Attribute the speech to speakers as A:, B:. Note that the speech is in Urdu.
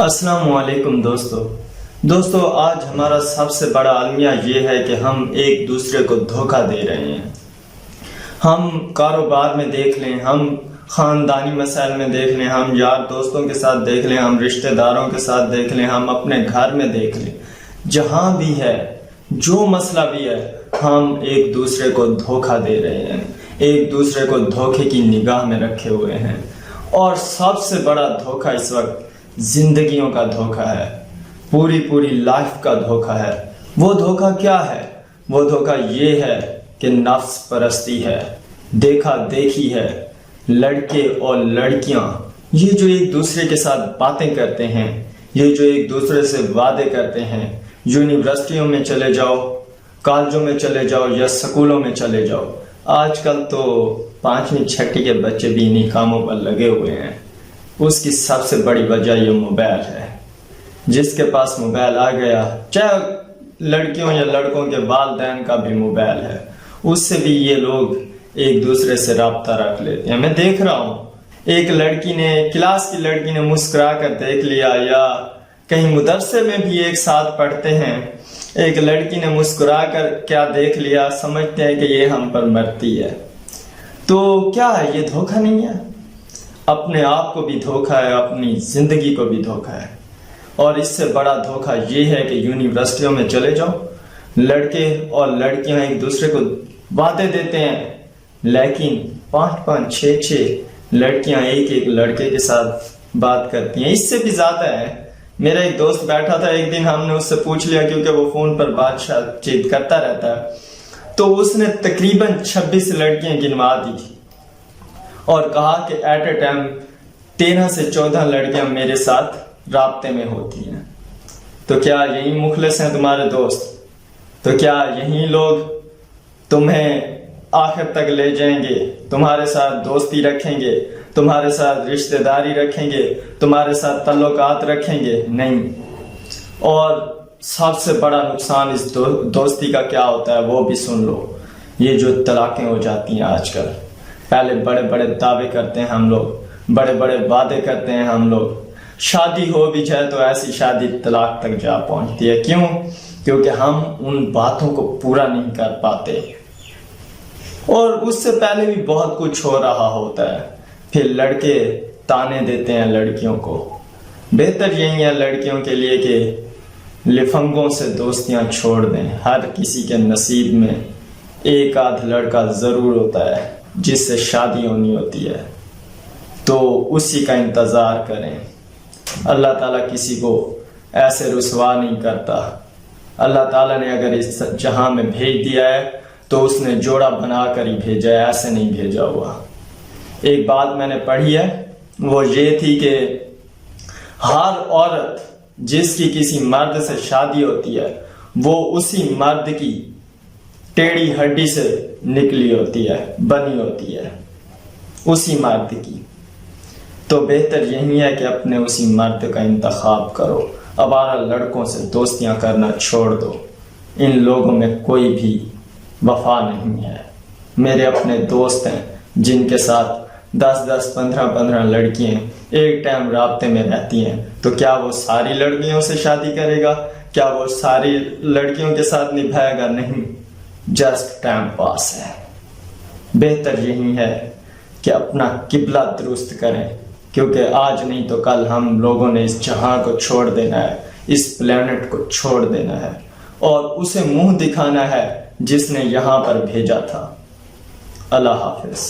A: السلام علیکم دوستو آج ہمارا سب سے بڑا المیہ یہ ہے کہ ہم ایک دوسرے کو دھوکہ دے رہے ہیں۔ ہم کاروبار میں دیکھ لیں، ہم خاندانی مسائل میں دیکھ لیں، ہم یار دوستوں کے ساتھ دیکھ لیں، ہم رشتہ داروں کے ساتھ دیکھ لیں، ہم اپنے گھر میں دیکھ لیں، جہاں بھی ہے جو مسئلہ بھی ہے ہم ایک دوسرے کو دھوکہ دے رہے ہیں، ایک دوسرے کو دھوکے کی نگاہ میں رکھے ہوئے ہیں۔ اور سب سے بڑا دھوکہ اس وقت زندگیوں کا دھوکہ ہے، پوری لائف کا دھوکہ ہے۔ وہ دھوکہ کیا ہے؟ وہ دھوکہ یہ ہے کہ نفس پرستی ہے، دیکھا دیکھی ہے۔ لڑکے اور لڑکیاں یہ جو ایک دوسرے کے ساتھ باتیں کرتے ہیں، یہ جو ایک دوسرے سے وعدے کرتے ہیں، یونیورسٹیوں میں چلے جاؤ، کالجوں میں چلے جاؤ یا سکولوں میں چلے جاؤ، آج کل تو 5ویں 6ٹی کے بچے بھی انہی کاموں پر لگے ہوئے ہیں۔ اس کی سب سے بڑی وجہ یہ موبائل ہے۔ جس کے پاس موبائل آ گیا، چاہے لڑکیوں یا لڑکوں کے والدین کا بھی موبائل ہے، اس سے بھی یہ لوگ ایک دوسرے سے رابطہ رکھ لیتے ہیں۔ میں دیکھ رہا ہوں ایک لڑکی نے، کلاس کی لڑکی نے مسکرا کر دیکھ لیا، یا کہیں مدرسے میں بھی ایک ساتھ پڑھتے ہیں، ایک لڑکی نے مسکرا کر کیا دیکھ لیا، سمجھتے ہیں کہ یہ ہم پر مرتی ہے۔ تو کیا ہے یہ دھوکہ نہیں ہے؟ اپنے آپ کو بھی دھوکہ ہے، اپنی زندگی کو بھی دھوکہ ہے۔ اور اس سے بڑا دھوکہ یہ ہے کہ یونیورسٹیوں میں چلے جاؤ، لڑکے اور لڑکیاں ایک دوسرے کو وعدے دیتے ہیں، لیکن 5 6 لڑکیاں ایک لڑکے کے ساتھ بات کرتی ہیں۔ اس سے بھی زیادہ ہے۔ میرا ایک دوست بیٹھا تھا، ایک دن ہم نے اس سے پوچھ لیا، کیونکہ وہ فون پر بات چیت کرتا رہتا ہے، تو اس نے تقریباً 26 لڑکیاں گنوا دی تھی اور کہا کہ ایٹ اے ٹائم 13 سے 14 لڑکیاں میرے ساتھ رابطے میں ہوتی ہیں۔ تو کیا یہی مخلص ہیں تمہارے دوست؟ تو کیا یہی لوگ تمہیں آخر تک لے جائیں گے، تمہارے ساتھ دوستی رکھیں گے، تمہارے ساتھ رشتہ داری رکھیں گے، تمہارے ساتھ تعلقات رکھیں گے؟ نہیں۔ اور سب سے بڑا نقصان اس دوستی کا کیا ہوتا ہے وہ بھی سن لو۔ یہ جو طلاقیں ہو جاتی ہیں آج کل، پہلے بڑے دعوے کرتے ہیں ہم لوگ، بڑے وعدے کرتے ہیں ہم لوگ، شادی ہو بھی جائے تو ایسی شادی طلاق تک جا پہنچتی ہے۔ کیوں؟ کیونکہ ہم ان باتوں کو پورا نہیں کر پاتے، اور اس سے پہلے بھی بہت کچھ ہو رہا ہوتا ہے۔ پھر لڑکے تانے دیتے ہیں لڑکیوں کو۔ بہتر یہی ہے لڑکیوں کے لیے کہ لفنگوں سے دوستیاں چھوڑ دیں۔ ہر کسی کے نصیب میں ایک آدھ لڑکا ضرور ہوتا ہے جس سے شادی ہونی ہوتی ہے، تو اسی کا انتظار کریں۔ اللہ تعالیٰ کسی کو ایسے رسوا نہیں کرتا۔ اللہ تعالیٰ نے اگر اس جہاں میں بھیج دیا ہے تو اس نے جوڑا بنا کر ہی بھیجا ہے، ایسے نہیں بھیجا ہوا۔ ایک بات میں نے پڑھی ہے، وہ یہ تھی کہ ہر عورت جس کی کسی مرد سے شادی ہوتی ہے وہ اسی مرد کی ٹیڑھی ہڈی سے نکلی ہوتی ہے، بنی ہوتی ہے، اسی مرد کی۔ تو بہتر یہی ہے کہ اپنے اسی مرد کا انتخاب کرو، آوارہ لڑکوں سے دوستیاں کرنا چھوڑ دو۔ ان لوگوں میں کوئی بھی وفا نہیں ہے۔ میرے اپنے دوست ہیں جن کے ساتھ 10 15 لڑکیاں ایک ٹائم رابطے میں رہتی ہیں، تو کیا وہ ساری لڑکیوں سے شادی کرے گا؟ کیا وہ ساری لڑکیوں کے ساتھ نبھائے گا؟ نہیں، جسٹ ٹائم پاس ہے۔ بہتر یہی ہے کہ اپنا قبلہ درست کریں، کیونکہ آج نہیں تو کل ہم لوگوں نے اس جہاں کو چھوڑ دینا ہے، اس پلینٹ کو چھوڑ دینا ہے، اور اسے منہ دکھانا ہے جس نے یہاں پر بھیجا تھا۔ اللہ حافظ۔